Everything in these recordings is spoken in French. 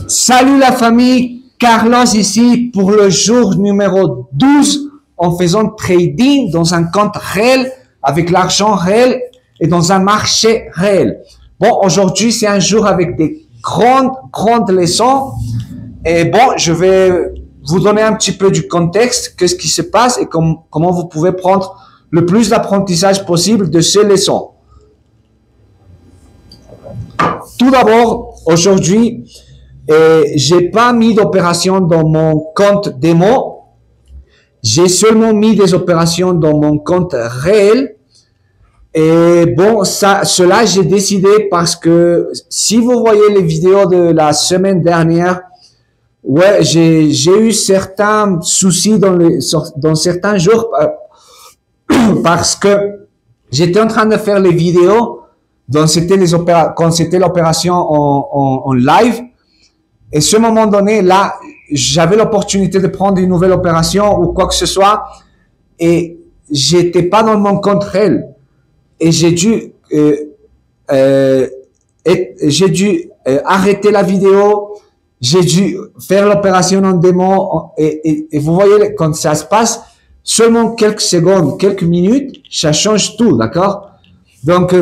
Salut la famille, Carlos ici pour le jour numéro 12 en faisant trading dans un compte réel avec l'argent réel et dans un marché réel. Bon, aujourd'hui c'est un jour avec des grandes leçons et bon, je vais vous donner un petit peu du contexte, qu'est-ce qui se passe et comment vous pouvez prendre le plus d'apprentissage possible de ces leçons. Tout d'abord, aujourd'hui, j'ai pas mis d'opération dans mon compte démo. J'ai seulement mis des opérations dans mon compte réel. Et bon, cela j'ai décidé parce que si vous voyez les vidéos de la semaine dernière, ouais, j'ai eu certains soucis dans certains jours parce que j'étais en train de faire les vidéos quand c'était l'opération en live. Et ce moment donné, là, j'avais l'opportunité de prendre une nouvelle opération ou quoi que ce soit et j'étais pas dans mon compte réel. Et j'ai dû arrêter la vidéo, j'ai dû faire l'opération en démo et vous voyez, quand ça se passe, seulement quelques secondes, quelques minutes, ça change tout, d'accord? Donc,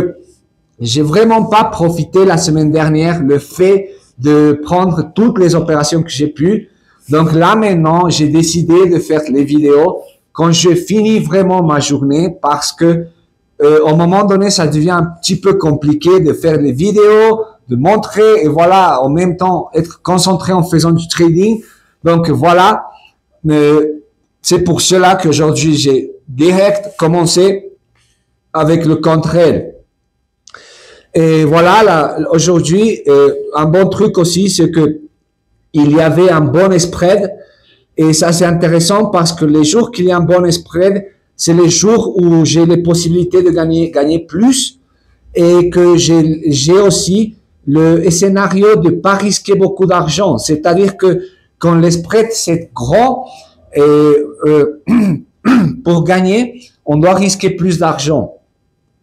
j'ai vraiment pas profité la semaine dernière, le fait de prendre toutes les opérations que j'ai pu. Donc là, maintenant, j'ai décidé de faire les vidéos quand je finis vraiment ma journée parce que au moment donné, ça devient un petit peu compliqué de faire les vidéos, de montrer et voilà, en même temps, être concentré en faisant du trading. Donc voilà, c'est pour cela qu'aujourd'hui, j'ai direct commencé avec le compte réel. Et voilà, aujourd'hui, un bon truc aussi, c'est que il y avait un bon spread. Et ça, c'est intéressant parce que les jours qu'il y a un bon spread, c'est les jours où j'ai les possibilités de gagner plus et que j'ai aussi le scénario de pas risquer beaucoup d'argent. C'est-à-dire que quand le spread c'est grand, pour gagner, on doit risquer plus d'argent.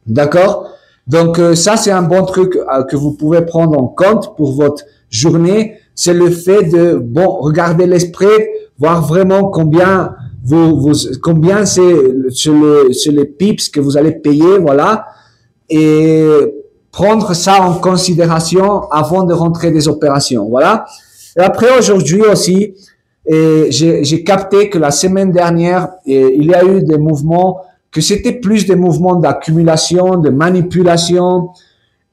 D'accord? Donc ça c'est un bon truc que vous pouvez prendre en compte pour votre journée, c'est le fait de regarder les spreads, voir vraiment combien combien c'est les pips que vous allez payer, voilà, et prendre ça en considération avant de rentrer des opérations, voilà. Et après aujourd'hui aussi, j'ai capté que la semaine dernière il y a eu des mouvements que c'était plus des mouvements d'accumulation, de manipulation,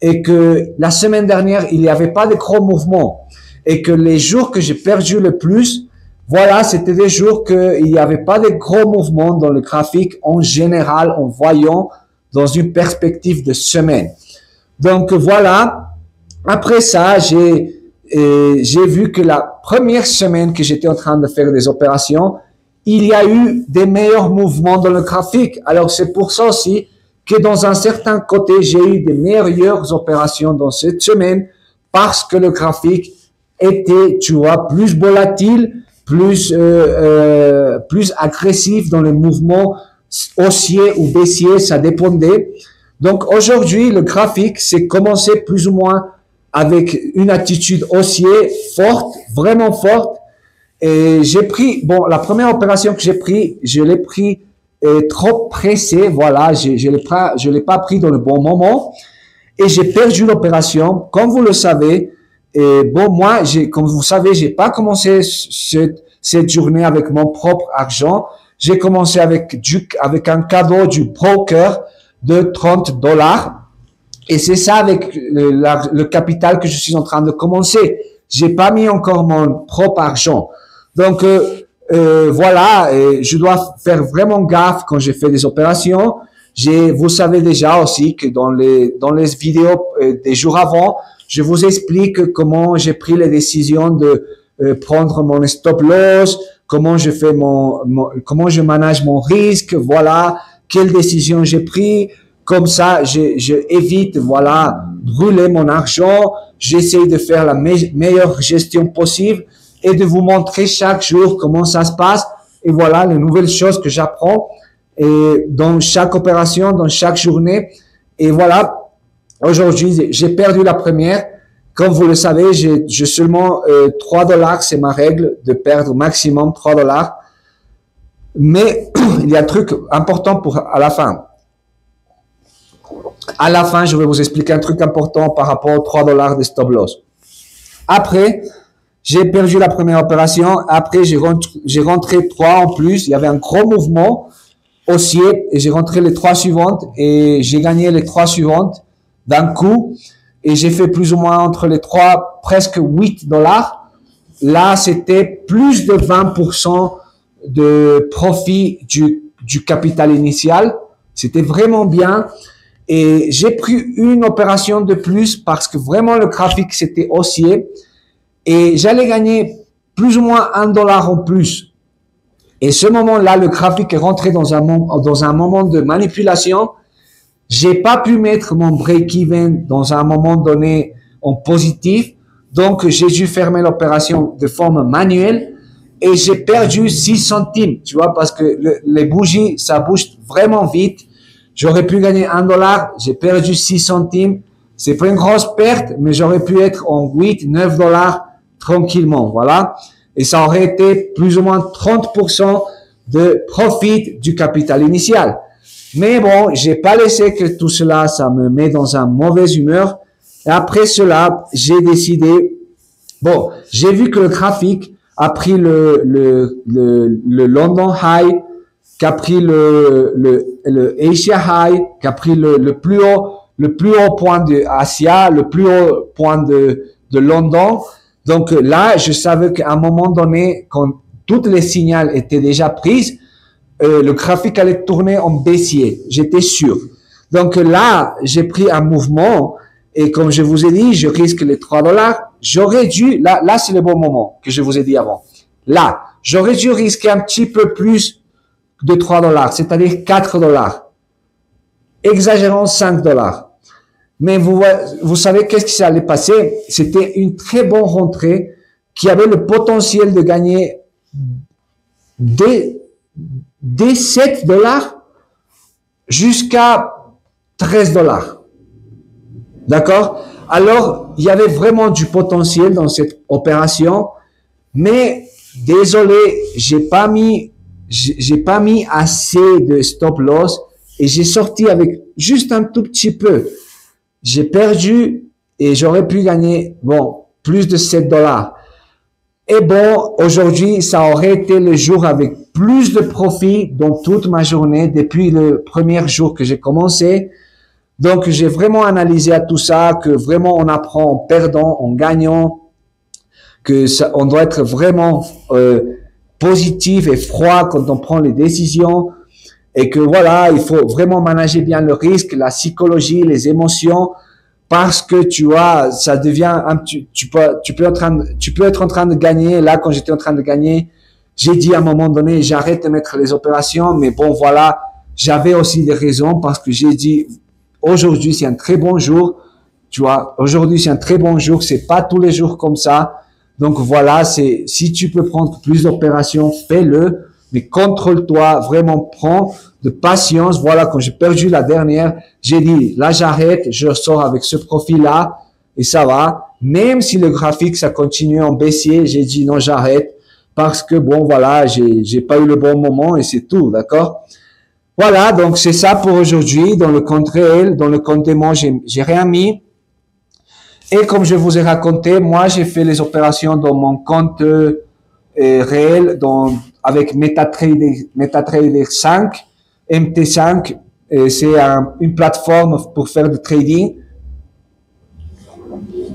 et que la semaine dernière, il n'y avait pas de gros mouvements, et que les jours que j'ai perdu le plus, voilà, c'était des jours qu'il n'y avait pas de gros mouvements dans le graphique en général, en voyant dans une perspective de semaine. Donc voilà, après ça, j'ai vu que la première semaine que j'étais en train de faire des opérations, il y a eu des meilleurs mouvements dans le graphique. Alors, c'est pour ça aussi que dans un certain côté, j'ai eu des meilleures opérations dans cette semaine parce que le graphique était, tu vois, plus volatile, plus agressif dans les mouvements haussiers ou baissiers, ça dépendait. Donc, aujourd'hui, le graphique s'est commencé plus ou moins avec une attitude haussière forte, vraiment forte. Et j'ai pris, la première opération que j'ai pris, je l'ai pris trop pressé, voilà, je l'ai pas pris dans le bon moment et j'ai perdu l'opération. Comme vous le savez, moi, comme vous savez, j'ai pas commencé cette journée avec mon propre argent. J'ai commencé avec un cadeau du broker de $30. Et c'est ça avec le capital que je suis en train de commencer. J'ai pas mis encore mon propre argent. Donc voilà, je dois faire vraiment gaffe quand je fais des opérations. Vous savez déjà aussi que dans les vidéos des jours avant, je vous explique comment j'ai pris les décisions de prendre mon stop loss, comment je fais comment je manage mon risque, voilà, quelles décisions j'ai pris. Comme ça, je évite, voilà, brûler mon argent. J'essaie de faire la meilleure gestion possible et de vous montrer chaque jour comment ça se passe. Et voilà, les nouvelles choses que j'apprends et dans chaque opération, dans chaque journée. Et voilà, aujourd'hui, j'ai perdu la première comme vous le savez, j'ai seulement 3 dollars, c'est ma règle de perdre maximum 3 dollars. Mais il y a un truc important à la fin. À la fin, je vais vous expliquer un truc important par rapport aux 3 dollars de stop loss. Après, j'ai perdu la première opération. Après, j'ai rentré 3 en plus. Il y avait un gros mouvement haussier et j'ai rentré les 3 suivantes et j'ai gagné les 3 suivantes d'un coup. Et j'ai fait plus ou moins entre les 3, presque 8 dollars. Là, c'était plus de 20% de profit du capital initial. C'était vraiment bien. Et j'ai pris une opération de plus parce que vraiment le graphique c'était haussier et j'allais gagner plus ou moins 1 dollar en plus. Et ce moment-là, le graphique est rentré dans un moment de manipulation. J'ai pas pu mettre mon break-even dans un moment donné en positif. Donc, j'ai dû fermer l'opération de forme manuelle et j'ai perdu 6 centimes, tu vois, parce que les bougies, ça bouge vraiment vite. J'aurais pu gagner 1 dollar, j'ai perdu 6 centimes. C'est pas une grosse perte, mais j'aurais pu être en 8, 9 dollars tranquillement, voilà. Et ça aurait été plus ou moins 30% de profit du capital initial. Mais bon, j'ai pas laissé que tout cela, ça me met dans un mauvaise humeur. Et après cela, j'ai décidé, bon, j'ai vu que le graphique a pris le London High, qui a pris le Asia High, qui a pris le plus haut point de Asia, le plus haut point de London. Donc là, je savais qu'à un moment donné, quand toutes les signaux étaient déjà prises, le graphique allait tourner en baissier. J'étais sûr. Donc là, j'ai pris un mouvement et comme je vous ai dit, je risque les 3 dollars. J'aurais dû, là c'est le bon moment que je vous ai dit avant. Là, j'aurais dû risquer un petit peu plus de 3 dollars, c'est-à-dire 4 dollars. Exagérons 5 dollars. Mais vous savez qu'est-ce qui s'allait passer? C'était une très bonne rentrée qui avait le potentiel de gagner des 7 dollars jusqu'à 13 dollars. D'accord? Alors, il y avait vraiment du potentiel dans cette opération, mais désolé, j'ai pas mis assez de stop loss et j'ai sorti avec juste un tout petit peu. J'ai perdu et j'aurais pu gagner, bon, plus de 7 dollars. Et bon, aujourd'hui, ça aurait été le jour avec plus de profit dans toute ma journée depuis le premier jour que j'ai commencé. Donc, j'ai vraiment analysé à tout ça, que vraiment on apprend en perdant, en gagnant, que ça, on doit être vraiment positif et froid quand on prend les décisions et que voilà, il faut vraiment manager bien le risque, la psychologie, les émotions, parce que tu vois, ça devient tu peux être en train de gagner. Là, quand j'étais en train de gagner, j'ai dit à un moment donné, j'arrête de mettre les opérations, mais bon, voilà, j'avais aussi des raisons parce que j'ai dit, aujourd'hui, c'est un très bon jour, tu vois, aujourd'hui, c'est un très bon jour, c'est pas tous les jours comme ça. Donc voilà, si tu peux prendre plus d'opérations, fais-le, mais contrôle-toi, vraiment prends de patience. Voilà, quand j'ai perdu la dernière, j'ai dit, là j'arrête, je sors avec ce profil-là et ça va. Même si le graphique, ça continue en baissier, j'ai dit non, j'arrête parce que bon, voilà, j'ai pas eu le bon moment et c'est tout, d'accord? Voilà, donc c'est ça pour aujourd'hui. Dans le compte réel, dans le compte démo, j'ai rien mis. Et comme je vous ai raconté, moi, j'ai fait les opérations dans mon compte réel avec MetaTrader 5, MT5. C'est une plateforme pour faire du trading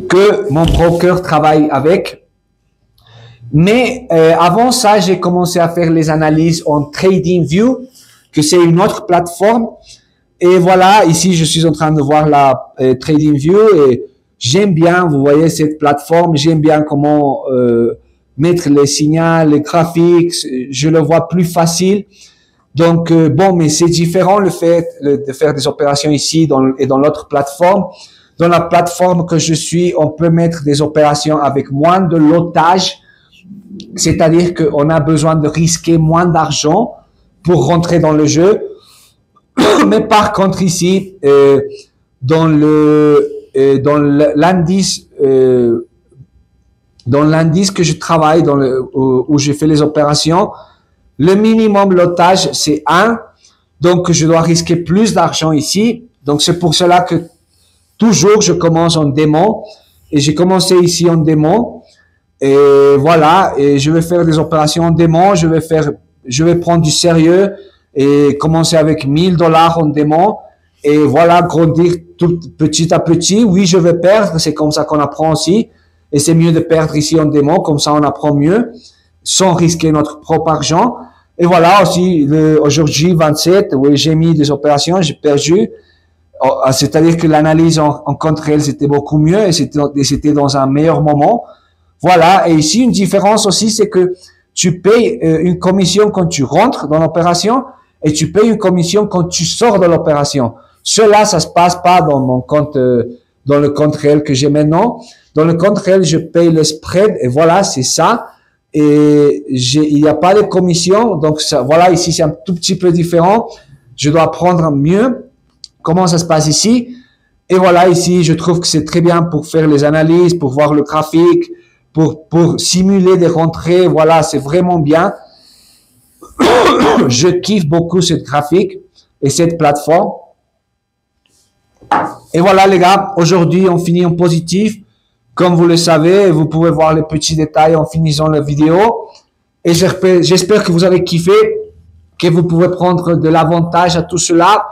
que mon broker travaille avec. Mais avant ça, j'ai commencé à faire les analyses en TradingView, que c'est une autre plateforme. Et voilà, ici, je suis en train de voir la TradingView et j'aime bien, vous voyez cette plateforme, j'aime bien comment mettre les signaux, les graphiques, je le vois plus facile. Donc bon, mais c'est différent le fait de faire des opérations ici et dans l'autre plateforme. Dans la plateforme que je suis, on peut mettre des opérations avec moins de lotage, c'est-à-dire qu'on a besoin de risquer moins d'argent pour rentrer dans le jeu. Mais par contre ici, dans l'indice dans l'indice que je travaille, où je fais les opérations, le minimum lotage, c'est 1. Donc, je dois risquer plus d'argent ici. Donc, c'est pour cela que toujours, je commence en démon. Et j'ai commencé ici en démon. Et voilà. Et je vais faire des opérations en démon. Je vais prendre du sérieux et commencer avec $1000 en démon. Et voilà, grandir tout petit à petit. Oui, je vais perdre. C'est comme ça qu'on apprend aussi. Et c'est mieux de perdre ici en démon. Comme ça, on apprend mieux sans risquer notre propre argent. Et voilà aussi, aujourd'hui 27, oui, j'ai mis des opérations, j'ai perdu. C'est-à-dire que l'analyse en contre-elle, c'était beaucoup mieux et c'était dans un meilleur moment. Voilà. Et ici, une différence aussi, c'est que tu payes une commission quand tu rentres dans l'opération et tu payes une commission quand tu sors de l'opération. Cela, ça se passe pas dans mon compte, dans le compte réel que j'ai maintenant. Dans le compte réel, je paye le spread et voilà, c'est ça. Et il n'y a pas de commission, donc ça, voilà, ici c'est un tout petit peu différent. Je dois apprendre mieux comment ça se passe ici. Et voilà, ici, je trouve que c'est très bien pour faire les analyses, pour voir le graphique, pour simuler des rentrées. Voilà, c'est vraiment bien. Je kiffe beaucoup cette graphique et cette plateforme. Et voilà, les gars, aujourd'hui, on finit en positif. Comme vous le savez, vous pouvez voir les petits détails en finissant la vidéo. Et j'espère que vous avez kiffé, que vous pouvez prendre de l'avantage à tout cela.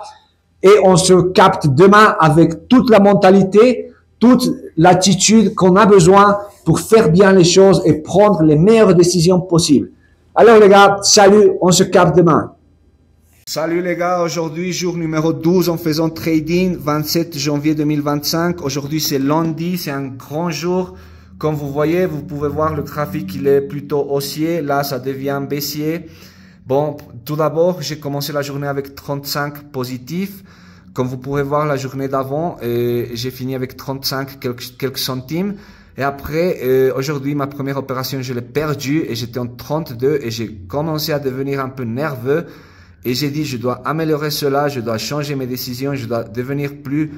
Et on se capte demain avec toute la mentalité, toute l'attitude qu'on a besoin pour faire bien les choses et prendre les meilleures décisions possibles. Alors les gars, salut, on se capte demain. Salut les gars, aujourd'hui jour numéro 12 en faisant trading, 27 janvier 2025. Aujourd'hui c'est lundi, c'est un grand jour. Comme vous voyez, vous pouvez voir le graphique, il est plutôt haussier. Là, ça devient baissier. Bon, tout d'abord, j'ai commencé la journée avec 35 positifs. Comme vous pouvez voir, la journée d'avant, j'ai fini avec 35 quelques centimes. Et après, aujourd'hui, ma première opération, je l'ai perdue et j'étais en 32 et j'ai commencé à devenir un peu nerveux. Et j'ai dit, je dois améliorer cela, je dois changer mes décisions, je dois devenir plus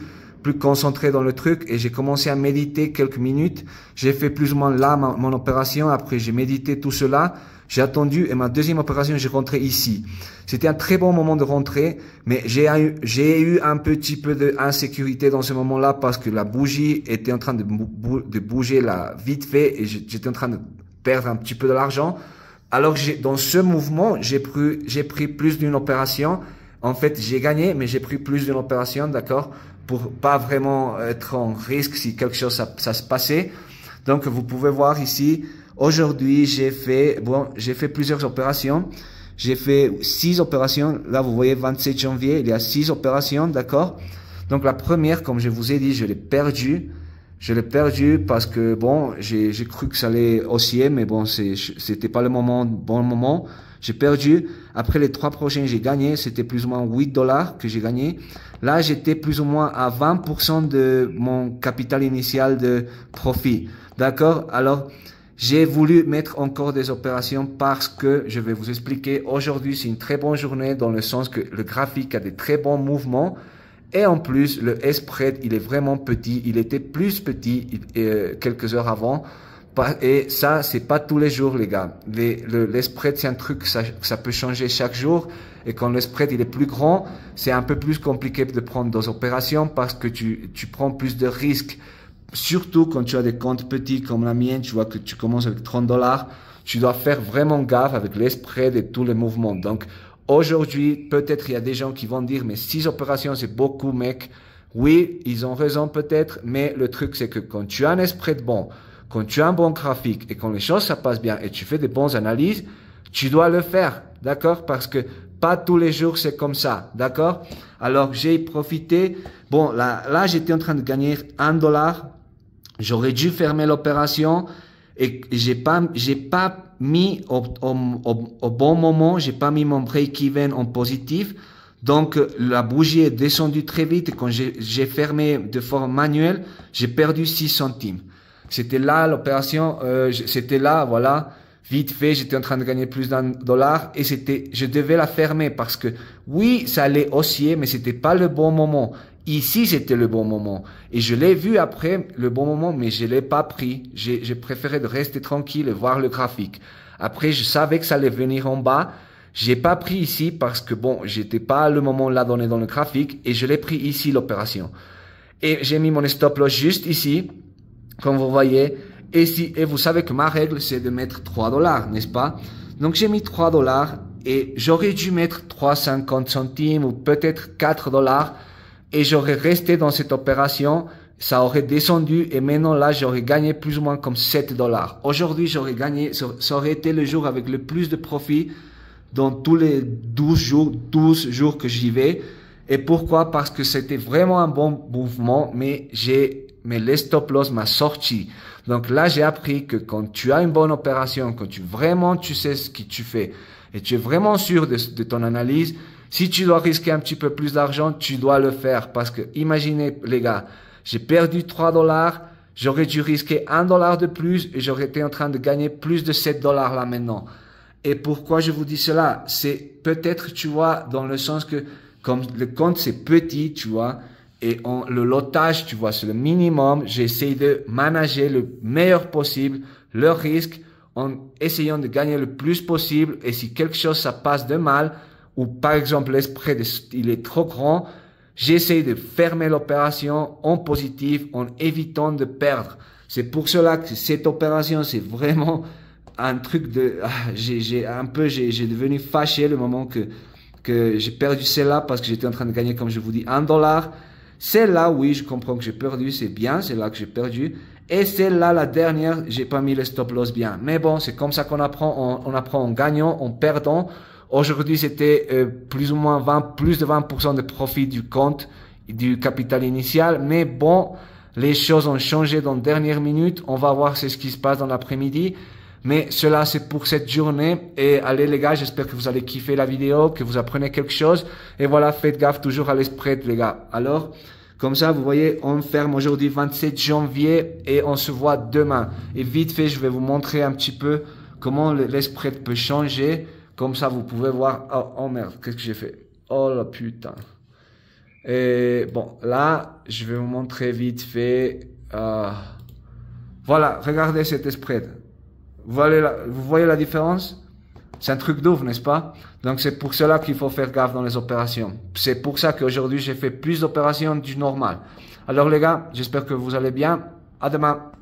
concentré dans le truc. Et j'ai commencé à méditer quelques minutes. J'ai fait plus ou moins là mon opération. Après, j'ai médité tout cela. J'ai attendu et ma deuxième opération, j'ai rentré ici. C'était un très bon moment de rentrer, mais j'ai eu un petit peu d'insécurité dans ce moment-là parce que la bougie était en train de bouger là vite fait et j'étais en train de perdre un petit peu de l'argent. Alors dans ce mouvement, j'ai pris plus d'une opération. En fait, j'ai gagné, mais j'ai pris plus d'une opération, d'accord, pour pas vraiment être en risque si quelque chose ça se passait. Donc, vous pouvez voir ici, aujourd'hui, j'ai fait plusieurs opérations. J'ai fait 6 opérations. Là, vous voyez, 27 janvier, il y a 6 opérations, d'accord. Donc, la première, comme je vous ai dit, je l'ai perdue. Je l'ai perdu parce que bon, j'ai cru que ça allait osciller, mais bon, c'était pas bon moment. J'ai perdu. Après les 3 prochains, j'ai gagné. C'était plus ou moins $8 que j'ai gagné. Là, j'étais plus ou moins à 20% de mon capital initial de profit. D'accord? Alors, j'ai voulu mettre encore des opérations parce que je vais vous expliquer. Aujourd'hui, c'est une très bonne journée dans le sens que le graphique a des très bons mouvements. Et en plus, le spread, il est vraiment petit. Il était plus petit quelques heures avant. Et ça, c'est pas tous les jours, les gars. Le spread, c'est un truc que ça peut changer chaque jour. Et quand le spread, il est plus grand, c'est un peu plus compliqué de prendre des opérations parce que tu prends plus de risques. Surtout quand tu as des comptes petits comme la mienne, tu vois que tu commences avec $30. Tu dois faire vraiment gaffe avec les spreads et tous les mouvements. Donc, aujourd'hui, peut-être il y a des gens qui vont dire, mais 6 opérations, c'est beaucoup, mec. Oui, ils ont raison peut-être, mais le truc, c'est que quand tu as un spread bon, quand tu as un bon graphique et quand les choses, ça passe bien et tu fais des bonnes analyses, tu dois le faire, d'accord? Parce que pas tous les jours, c'est comme ça, d'accord? Alors, j'ai profité. Bon, là, j'étais en train de gagner $1. J'aurais dû fermer l'opération et j'ai pas mis au bon moment, j'ai pas mis mon break-even en positif. Donc, la bougie est descendue très vite et quand j'ai fermé de forme manuelle, j'ai perdu 6 centimes. C'était là l'opération, c'était là, voilà. Vite fait, j'étais en train de gagner plus d'$1 et je devais la fermer parce que oui, ça allait osciller, mais c'était pas le bon moment. Ici, c'était le bon moment. Et je l'ai vu après le bon moment, mais je l'ai pas pris. J'ai préféré de rester tranquille et voir le graphique. Après, je savais que ça allait venir en bas. J'ai pas pris ici parce que bon, j'étais pas le moment là donné dans le graphique et je l'ai pris ici l'opération. Et j'ai mis mon stop loss juste ici, comme vous voyez. Et vous savez que ma règle, c'est de mettre $3, n'est-ce pas? Donc, j'ai mis $3 et j'aurais dû mettre 3,50 centimes ou peut-être $4 et j'aurais resté dans cette opération. Ça aurait descendu et maintenant là, j'aurais gagné plus ou moins comme $7. Aujourd'hui, j'aurais gagné, ça aurait été le jour avec le plus de profit dans tous les 12 jours que j'y vais. Et pourquoi? Parce que c'était vraiment un bon mouvement, mais les stop loss m'a sorti. Donc là, j'ai appris que quand tu as une bonne opération, quand tu sais ce que tu fais et tu es vraiment sûr de ton analyse, si tu dois risquer un petit peu plus d'argent, tu dois le faire. Parce que imaginez, les gars, j'ai perdu $3, j'aurais dû risquer $1 de plus et j'aurais été en train de gagner plus de $7 là maintenant. Et pourquoi je vous dis cela? C'est peut-être, tu vois, dans le sens que comme le compte c'est petit, tu vois, et le lotage, tu vois, c'est le minimum, j'essaie de manager le meilleur possible le risque en essayant de gagner le plus possible. Et si quelque chose ça passe de mal, ou par exemple le spread il est trop grand, j'essaie de fermer l'opération en positif en évitant de perdre. C'est pour cela que cette opération, c'est vraiment un truc de... j'ai devenu fâché le moment que j'ai perdu celle-là parce que j'étais en train de gagner, comme je vous dis, $1. Celle-là, oui, je comprends que j'ai perdu, c'est bien, c'est là que j'ai perdu. Et celle-là, la dernière, j'ai pas mis le stop loss bien. Mais bon, c'est comme ça qu'on apprend, on apprend en gagnant, en perdant. Aujourd'hui, c'était plus ou moins plus de 20% de profit du compte, du capital initial. Mais bon, les choses ont changé dans la dernière minute. On va voir ce qui se passe dans l'après-midi. Mais cela, c'est pour cette journée. Et allez, les gars, j'espère que vous allez kiffer la vidéo, que vous apprenez quelque chose. Et voilà, faites gaffe toujours à l'spread, les gars. Alors, comme ça, vous voyez, on ferme aujourd'hui 27 janvier et on se voit demain. Et vite fait, je vais vous montrer un petit peu comment l'spread peut changer. Comme ça, vous pouvez voir. Oh merde, qu'est-ce que j'ai fait? Oh la putain. Et bon, là, je vais vous montrer vite fait. Voilà, regardez cet spread. Vous voyez la différence? C'est un truc d'ouf, n'est-ce pas? Donc c'est pour cela qu'il faut faire gaffe dans les opérations. C'est pour ça qu'aujourd'hui j'ai fait plus d'opérations du normal. Alors les gars, j'espère que vous allez bien. À demain.